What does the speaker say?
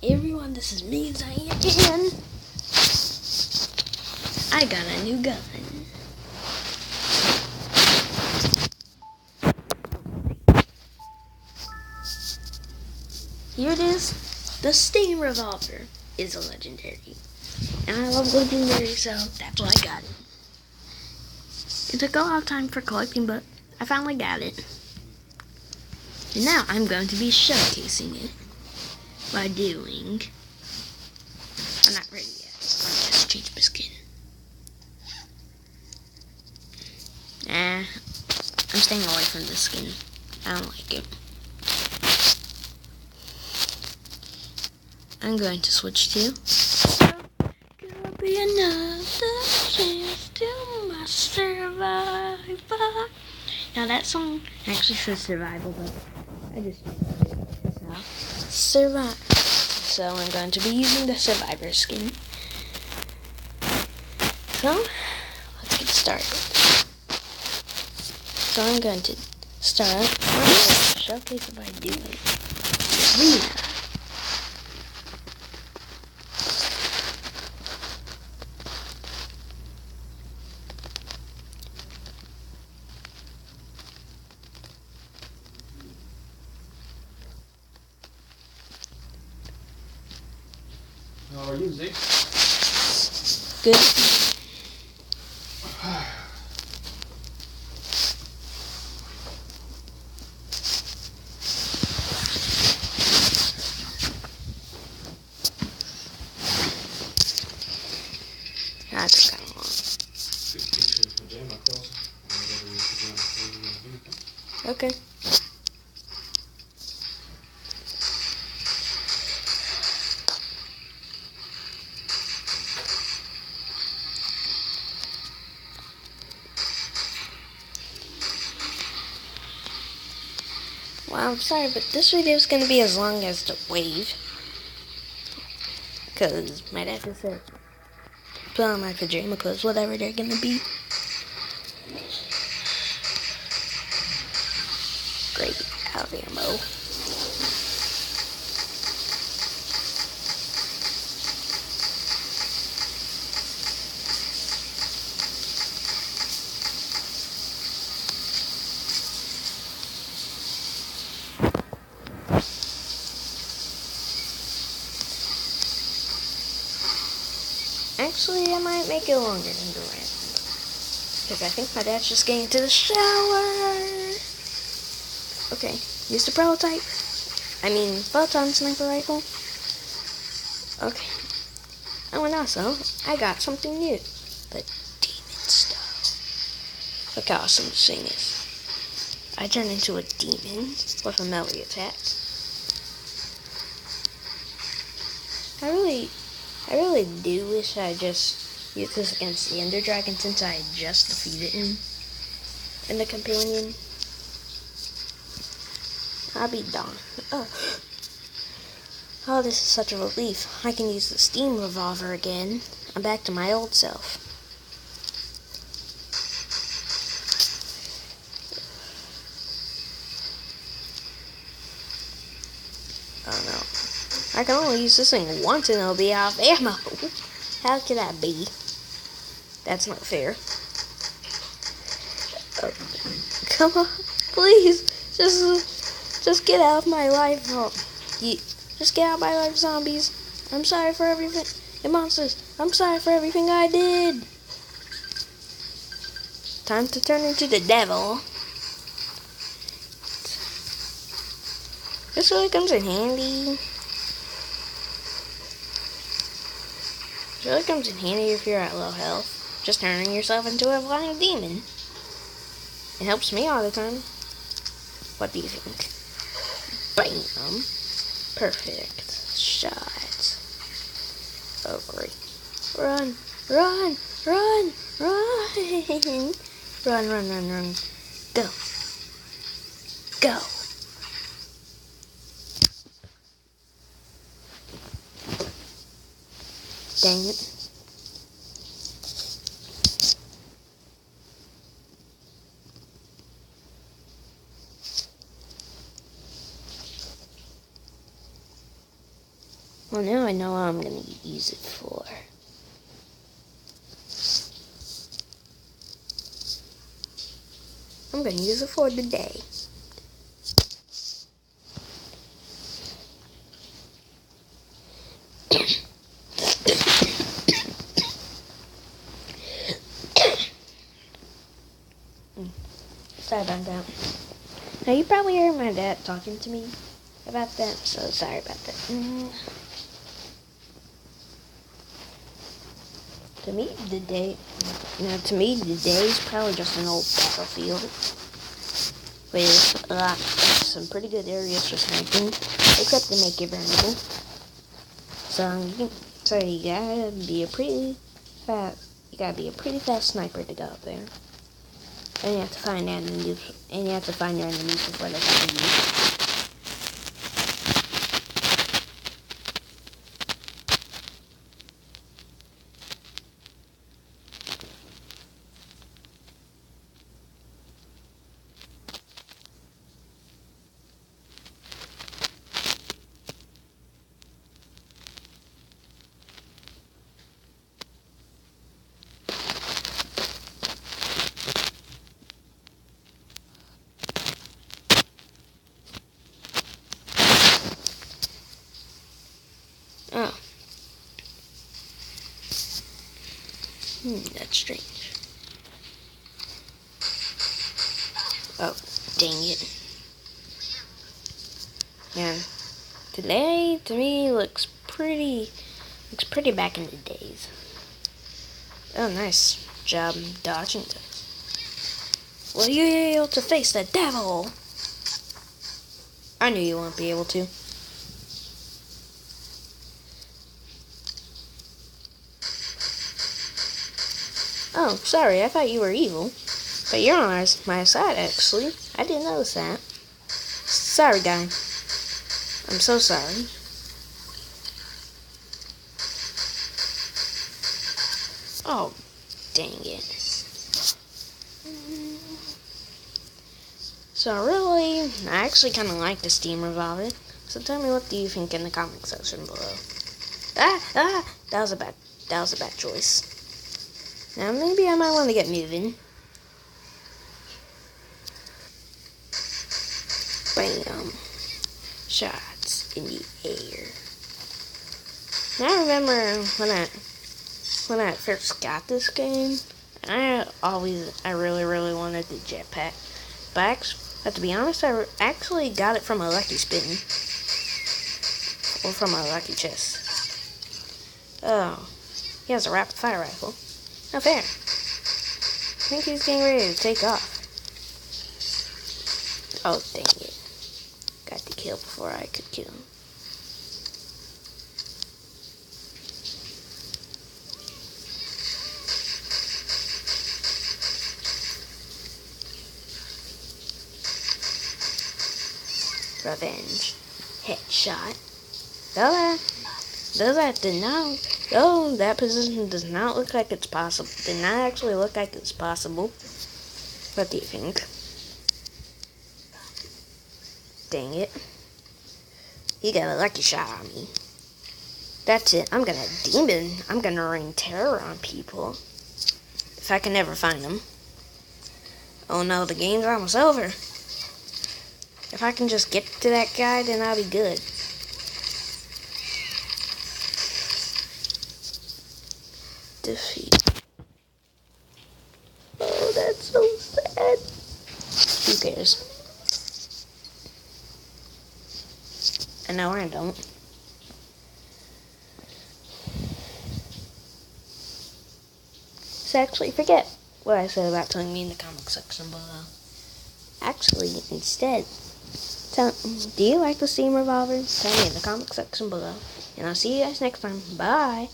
Hey everyone, this is me, Zion again. I got a new gun. Here it is. The Steam Revolver is a legendary. And I love legendary, so that's why I got it. It took a lot of time for collecting, but I finally got it. And now I'm going to be showcasing it by doing... I'm not ready yet. I'll just change my skin. I'm staying away from this skin. I don't like it. I'm going to switch to... Could be another chance to my survivor. Now that song actually says survival, but I just survive. So I'm going to be using the survivor skin. So let's get started. So I'm going to start showcase it by doing arena. How are you, Zeke? Good. That's kind of long. Okay. Well, I'm sorry, but this video is going to be as long as the wave. Because my dad just said, put on my pajama clothes, whatever they're going to be. Great, out of ammo. Actually, I might make it longer than the rest. Because I think my dad's just getting to the shower. Okay, use the prototype. Photon sniper rifle. Okay. Oh, and also, I got something new. The demon stuff. Look how awesome this thing is. I turned into a demon with a melee attack. I really do wish I just used this against the Ender Dragon since I just defeated him in the companion. I'll be done. Oh, this is such a relief. I can use the Steam Revolver again. I'm back to my old self. Oh no. I can only use this thing once and it'll be out of ammo. How could that be? That's not fair. Come on, please. Just get out of my life. Just get out of my life, zombies. I'm sorry for everything. And monsters, I'm sorry for everything I did. Time to turn into the devil. This really comes in handy. It really comes in handy if you're at low health. Just turning yourself into a flying demon. It helps me all the time. What do you think? Bam. Perfect. Shot. Oh, great. Run. Run. Run. Run. Run, run, run, run. Go. Go. Dang it. Well, now I know what I'm going to use it for. I'm going to use it for today. Sorry about that. Now, you probably heard my dad talking to me about that, so sorry about that. To me, the day is probably just an old battlefield with some pretty good areas for sniping, except they make it vulnerable. So you gotta be a pretty fast sniper to go up there. And you have to find your enemies before they find you. Oh. That's strange. Oh, dang it. Yeah. Today, to me, looks pretty back in the days. Oh, nice job dodging this. Will you be able to face the devil? I knew you wouldn't be able to. Oh, sorry, I thought you were evil. But you're on my side, actually. I didn't notice that. Sorry, guy. I'm so sorry. Oh, dang it. So really, I actually kind of like the Steam Revolver. So tell me, what do you think in the comment section below? That was a bad choice. Now maybe I might want to get moving. Bam. Shots in the air. Now I remember when I first got this game, I really wanted the jetpack. But to be honest, I actually got it from a lucky spin. Or from a lucky chest. Oh, he has a rapid fire rifle. Not fair. I think he's getting ready to take off. Oh, dang it. Got the kill before I could kill him. Revenge. Headshot. That position does not look like it's possible. Did not actually look like it's possible. What do you think? Dang it. He got a lucky shot on me. That's it. I'm gonna rain terror on people. If I can never find them. Oh no, the game's almost over. If I can just get to that guy, then I'll be good. Defeat. Oh, that's so sad. Who cares? I know I don't. So actually, forget what I said about telling me in the comment section below. Actually, instead, do you like the Steam Revolver? Tell me in the comment section below. And I'll see you guys next time. Bye.